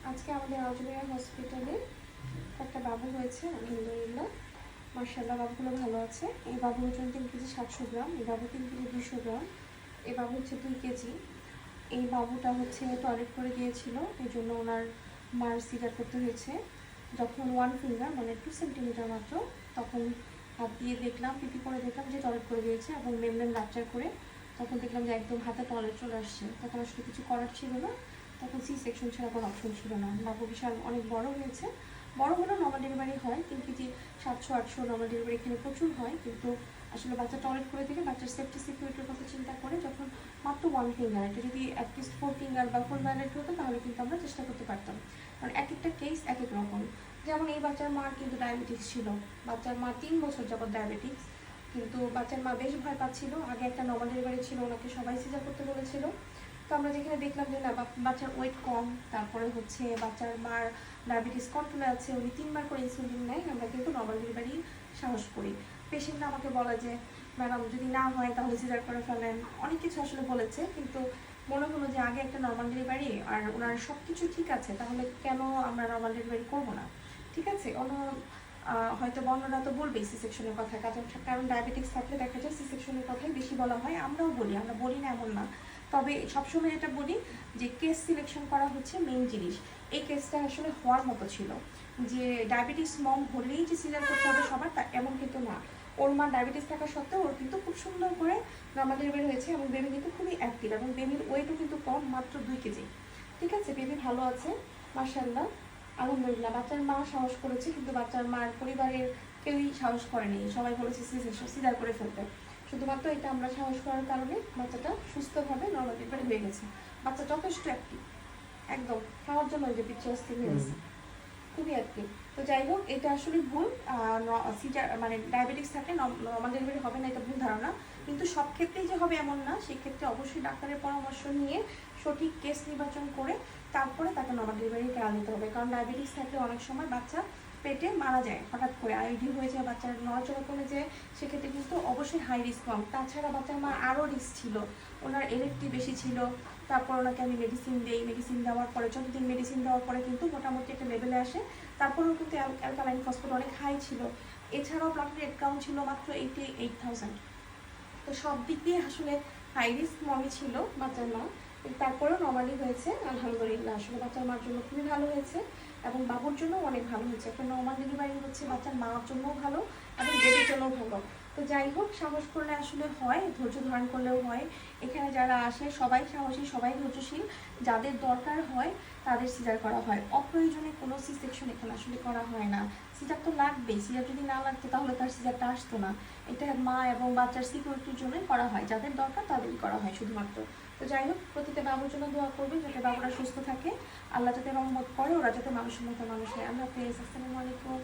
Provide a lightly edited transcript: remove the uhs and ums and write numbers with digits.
আজকে আমাদের আজমিরা হসপিটালে একটা বাবু হয়েছে, আলহামদুলিল্লাহ মাশাআল্লাহ। বাবুগুলো ভালো আছে। এই বাবু ওজন 3 কেজি 700 গ্রাম, এই বাবু 3 কেজি 200 গ্রাম, এই বাবু হচ্ছে 2 কেজি। এই বাবুটা হচ্ছে টয়লেট করে গিয়েছিল, এই জন্য ওনার মার সিজার করতে হয়েছে। যখন 1 ফিঙ্গার মানে 2 সেন্টিমিটার মাত্র, তখন হাত দিয়ে দেখলাম, পিপি করে দেখলাম যে টয়লেট করে গিয়েছে এবং মেমব্রেন রাপচার করে তখন দেখলাম যে একদম হাতে টয়লেট চলে আসছে। তখন আসলে কিছু করার ছিল না, তখন সি সেকশন ছাড়া কোনো অপশন ছিল না। বাবু বিশাল অনেক বড় হয়েছে। বড় হলেও নর্মাল ডেলিভারি হয়, 3 কেজি 700-800 নর্মাল ডেলিভারি এখানে প্রচুর হয়, কিন্তু আসলে বাচ্চা টয়লেট করে থেকে বাচ্চার সেফটি সিকিউরিটির কথা চিন্তা করে যখন মাত্র 1 ফিঙ্গার, এটা যদি অ্যাটলিস্ট 4 ফিঙ্গার বা 4 ভ্যালেট হতো তাহলে কিন্তু আমরা চেষ্টা করতে পারতাম। কারণ এক একটা কেস এক এক রকম। যেমন এই বাচ্চার মার কিন্তু ডায়াবেটিস ছিল, বাচ্চার মা 3 বছর যাবত ডায়াবেটিস, কিন্তু বাচ্চার মা বেশ ভয় পাচ্ছিল। আগে একটা নর্মাল ডেলিভারি ছিল, ওনাকে সবাই সিজার করতে বলেছিল। তো আমরা যেখানে দেখলাম যে না বাচ্চার ওয়েট কম, তারপরে হচ্ছে বাচ্চার মার ডায়াবেটিস কন্ট্রোলে আছে, উনি 3বার করে ইনসুলিন নেয়, আমরা কিন্তু নর্মাল ডেলিভারি সাহস করি। পেশেন্ট আমাকে বলে যে ম্যাডাম যদি না হয় তাহলে সিজার করে ফেলেন, অনেক কিছু আসলে বলেছে, কিন্তু মনে হলো যে আগে একটা নর্মাল ডেলিভারি আর ওনার সব কিছু ঠিক আছে, তাহলে কেন আমরা নর্মাল ডেলিভারি করবো না। ঠিক আছে, হয়তো বর্ণনা তো বলবেই সি সেকশনের কথা, কারণ ডায়াবেটিক্স থাকলে দেখা যায় সি সেকশনের কথাই বেশি বলা হয়। আমরাও বলি, আমরা বলি না এমন না, তবে সবসময় এটা বলি যে কেস সিলেকশন করা হচ্ছে মেইন জিনিস। এই কেসটা আসলে হওয়ার মতো ছিল, যে ডায়াবেটিস মম হলেই যে সিজার করতে হবে সবার, তা এমন কিন্তু না। ওর মা ডায়াবেটিস থাকা সত্ত্বেও ওর কিন্তু খুব সুন্দর করে নর্মাল ডেলিভারি হয়েছে এবং বেবি কিন্তু খুবই অ্যাক্টিভ, এবং বেবির ওয়েটও কিন্তু কম, মাত্র 2 কেজি। ঠিক আছে, বেবি ভালো আছে মাশাআল্লাহ, আলহামদুলিল্লাহ। বাচ্চার মা সাহস করেছে, কিন্তু বাচ্চার মার পরিবারের কেউই সাহস করেনি, সবাই বলেছে সিজার করে ফেলতে। শুধুমাত্র এটা আমরা সাহস করার কারণে বাচ্চাটা সুস্থভাবে নর্মাল ডেলিভারি হয়ে গেছে। বাচ্চা যথেষ্ট অ্যাক্টিভ, একদম খাওয়ার জন্য যে পিছিয়ে অস্থির হয়ে গেছে, খুবই অ্যাক্টিভ। তো যাই হোক, এটা আসলে ভুল। সিজার মানে ডায়াবেটিক্স থাকলে নর্মাল ডেলিভারি হবে না, এটা ভুল ধারণা। কিন্তু সব ক্ষেত্রেই যে হবে এমন না, সেক্ষেত্রে অবশ্যই ডাক্তারের পরামর্শ নিয়ে সঠিক কেস নির্বাচন করে তারপরে তাকে নর্মাল ডেলিভারি করা নিতে হবে। কারণ ডায়াবেটিক্স থাকলে অনেক সময় বাচ্চা পেটে মারা যায়, হঠাৎ করে আইডি হয়ে যায়, বাচ্চার নড়াচড়া কমে যায়, সেক্ষেত্রে কিন্তু অবশ্যই হাই রিস্ক কম। তাছাড়া বাচ্চার মা আরও রিস্ক ছিল, ওনার এলএফটি বেশি ছিল। তারপর ওনাকে আমি মেডিসিন দিই, মেডিসিন দেওয়ার পরে যতদিন মেডিসিন দেওয়ার পরে কিন্তু মোটামুটি একটা লেভেলে আসে। তারপরেও কিন্তু অ্যালকালাইন ফসফেট অনেক হাই ছিল। এছাড়াও প্লাটলেট কাউন্ট ছিল মাত্র 88,000। তো সব দিক দিয়ে আসলে হাই রিস্ক মমি ছিল বাচ্চার মা, তারপরেও নর্মালি হয়েছে আলহামদুলিল্লাহ। আসলে বাচ্চার মার জন্য খুবই ভালো হয়েছে এবং বাবুর জন্য অনেক ভালো হয়েছে। একটা নর্মাল ডেলিভারি হচ্ছে বাচ্চার মার জন্যও ভালো এবং বেবির জন্যও ভালো। তো যাই হোক, সাহস করলে আসলে হয়, ধৈর্য ধারণ করলেও হয়। এখানে যারা আসে সবাই সাহসী, সবাই ধৈর্যশীল। যাদের দরকার হয় তাদের সিজার করা হয়, অপ্রয়োজনে কোনো সি সেকশন এখানে আসলে করা হয় না। সিজার তো লাগবেই, সিজার যদি না লাগতো তাহলে তার সিজারটা আসতো না। এটা মা এবং বাচ্চার সিকিউরিটির জন্যই করা হয়, যাদের দরকার তাদেরই করা হয় শুধুমাত্র। তো যাই হোক, প্রতিটা বাবুর জন্য দোয়া করবেন যাতে বাবুরা সুস্থ থাকে, আল্লাহ যাতে রহমত করে, ওরা যাতে মানুষের মতো মানুষ হয়। আল্লাহ হাফেজ, আসসালামু আলাইকুম।